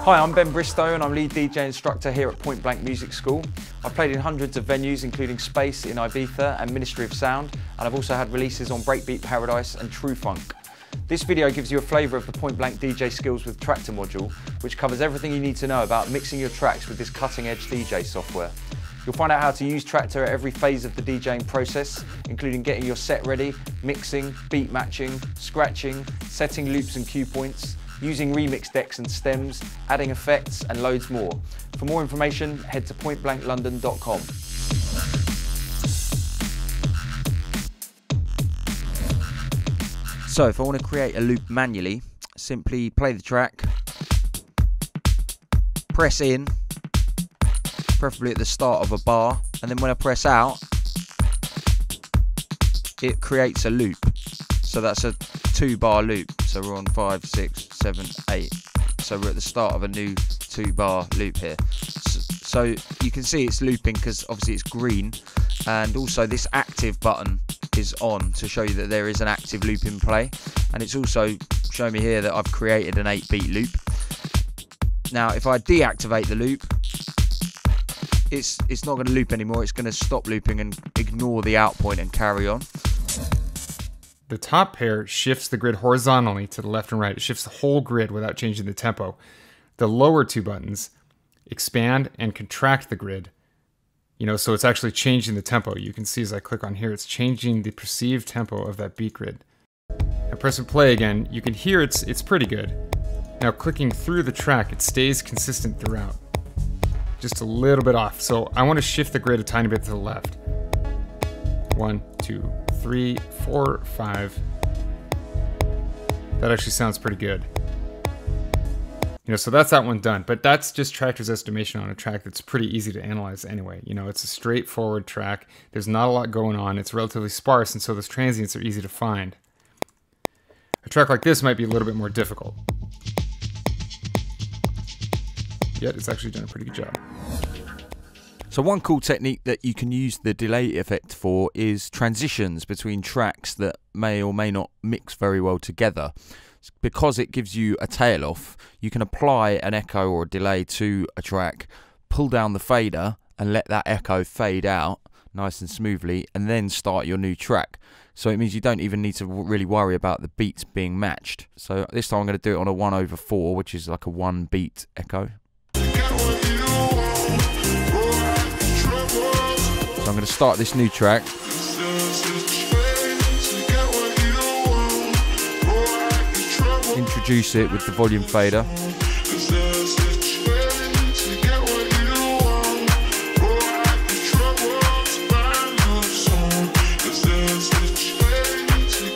Hi, I'm Bristow and I'm lead DJ instructor here at Point Blank Music School. I've played in hundreds of venues including Space in Ibiza and Ministry of Sound, and I've also had releases on Breakbeat Paradise and True Funk. This video gives you a flavour of the Point Blank DJ Skills With Traktor module, which covers everything you need to know about mixing your tracks with this cutting-edge DJ software. You'll find out how to use Traktor at every phase of the DJing process, including getting your set ready, mixing, beat matching, scratching, setting loops and cue points, using remix decks and stems, adding effects and loads more. For more information, head to pointblanklondon.com. So if I want to create a loop manually, simply play the track, press in, preferably at the start of a bar, and then when I press out, it creates a loop. So that's a 2-bar loop. So we're on 5, 6, 7, 8. So we're at the start of a new 2-bar loop here. So you can see it's looping because obviously it's green, and also this active button is on to show you that there is an active loop in play, and it's also showing me here that I've created an 8-beat loop. Now if I deactivate the loop, it's not going to loop anymore. It's going to stop looping and ignore the out point and carry on. The top pair shifts the grid horizontally to the left and right. It shifts the whole grid without changing the tempo. The lower 2 buttons expand and contract the grid. So it's actually changing the tempo. You can see as I click on here, it's changing the perceived tempo of that beat grid. I press and play again. You can hear it's pretty good. Now clicking through the track, it stays consistent throughout. Just a little bit off. So I want to shift the grid a tiny bit to the left. 1, 2, 3, 4, 5. That actually sounds pretty good. So that's that one done. But that's just Traktor's estimation on a track that's pretty easy to analyze anyway. It's a straightforward track. There's not a lot going on. It's relatively sparse, and so those transients are easy to find. A track like this might be a little bit more difficult. Yet it's actually done a pretty good job. So one cool technique that you can use the delay effect for is transitions between tracks that may or may not mix very well together. Because it gives you a tail off, you can apply an echo or a delay to a track, pull down the fader and let that echo fade out nice and smoothly, and then start your new track. So it means you don't even need to really worry about the beats being matched. So this time I'm going to do it on a 1/4, which is like a 1-beat echo. So I'm going to start this new track. Introduce it with the volume fader.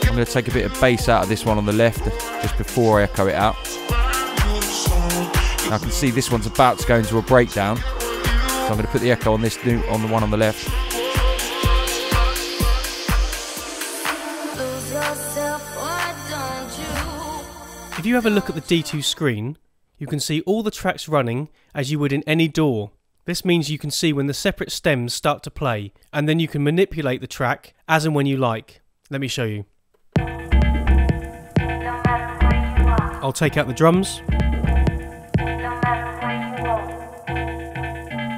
I'm going to take a bit of bass out of this one on the left just before I echo it out. Now I can see this one's about to go into a breakdown. So I'm going to put the echo on this new, on the one on the left. If you have a look at the D2 screen, you can see all the tracks running as you would in any DAW. This means you can see when the separate stems start to play, and then you can manipulate the track as and when you like. Let me show you. I'll take out the drums.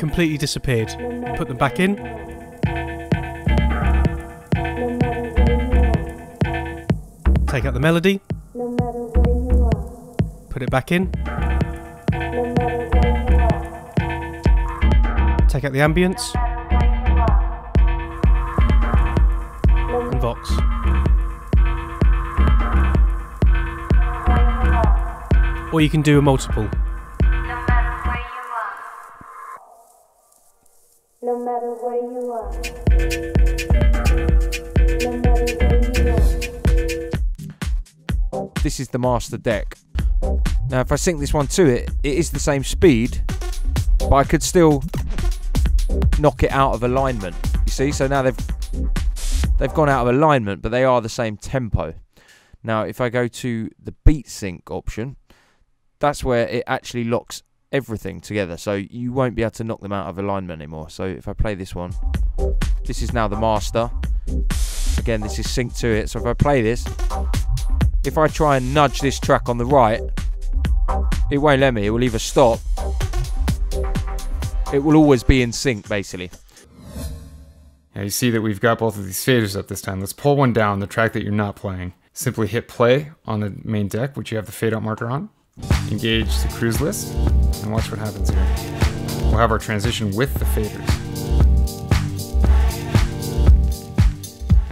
Completely disappeared. Put them back in. Take out the melody. Put it back in. Take out the ambience. And Vox. Or you can do a multiple. No matter where you are. No matter where you are. This is the master deck. Now if I sync this one to it, it is the same speed, but I could still knock it out of alignment. You see, so now they've gone out of alignment, but they are the same tempo. Now if I go to the beat sync option, that's where it actually locks everything together, so you won't be able to knock them out of alignment anymore. So if I play this one, this is now the master. Again, this is synced to it. So if I play this, if I try and nudge this track on the right, it won't let me. It will either stop. It will always be in sync, basically. Now you see that we've got both of these faders up this time. Let's pull one down, the track that you're not playing. Simply hit play on the main deck, which you have the fade out marker on. Engage the cruise list, and watch what happens here. We'll have our transition with the faders.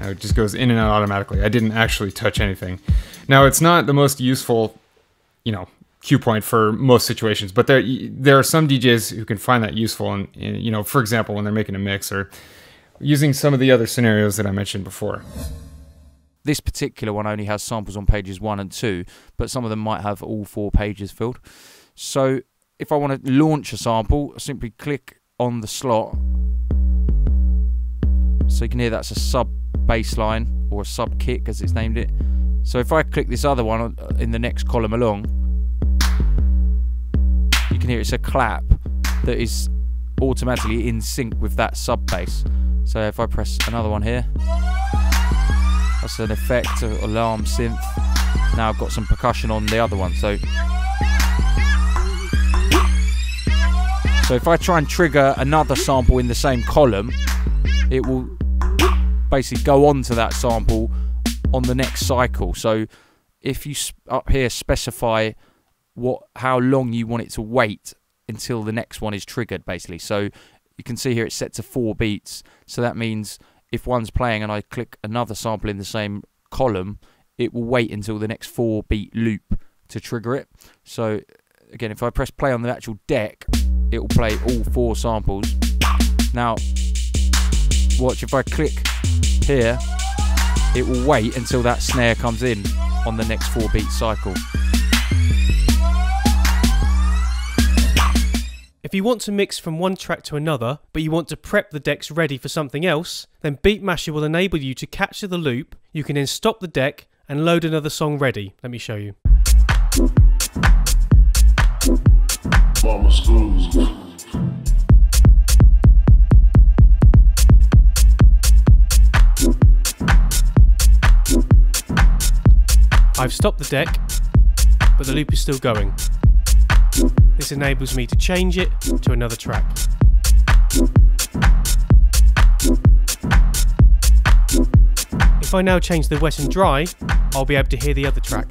Now it just goes in and out automatically. I didn't actually touch anything. Now it's not the most useful, cue point for most situations, but there are some DJs who can find that useful, and for example, when they're making a mix or using some of the other scenarios that I mentioned before. This particular one only has samples on pages 1 and 2, but some of them might have all 4 pages filled. So if I want to launch a sample, I simply click on the slot. So you can hear that's a sub bass line, or a sub kick as it's named it. So if I click this other one in the next column along, you can hear it's a clap that is automatically in sync with that sub bass. So if I press another one here, that's an effect, alarm synth. Now I've got some percussion on the other one. So if I try and trigger another sample in the same column, it will basically go on to that sample on the next cycle. So if you up here specify how long you want it to wait until the next one is triggered, basically. So you can see here it's set to 4 beats. So that means if one's playing and I click another sample in the same column, it will wait until the next 4 beat loop to trigger it. So again, if I press play on the actual deck, it will play all 4 samples. Now watch, if I click here, it will wait until that snare comes in on the next 4 beat cycle. If you want to mix from one track to another, but you want to prep the decks ready for something else, then Beatmasher will enable you to capture the loop. You can then stop the deck and load another song ready. Let me show you. I've stopped the deck, but the loop is still going. This enables me to change it to another track. If I now change the wet and dry, I'll be able to hear the other track.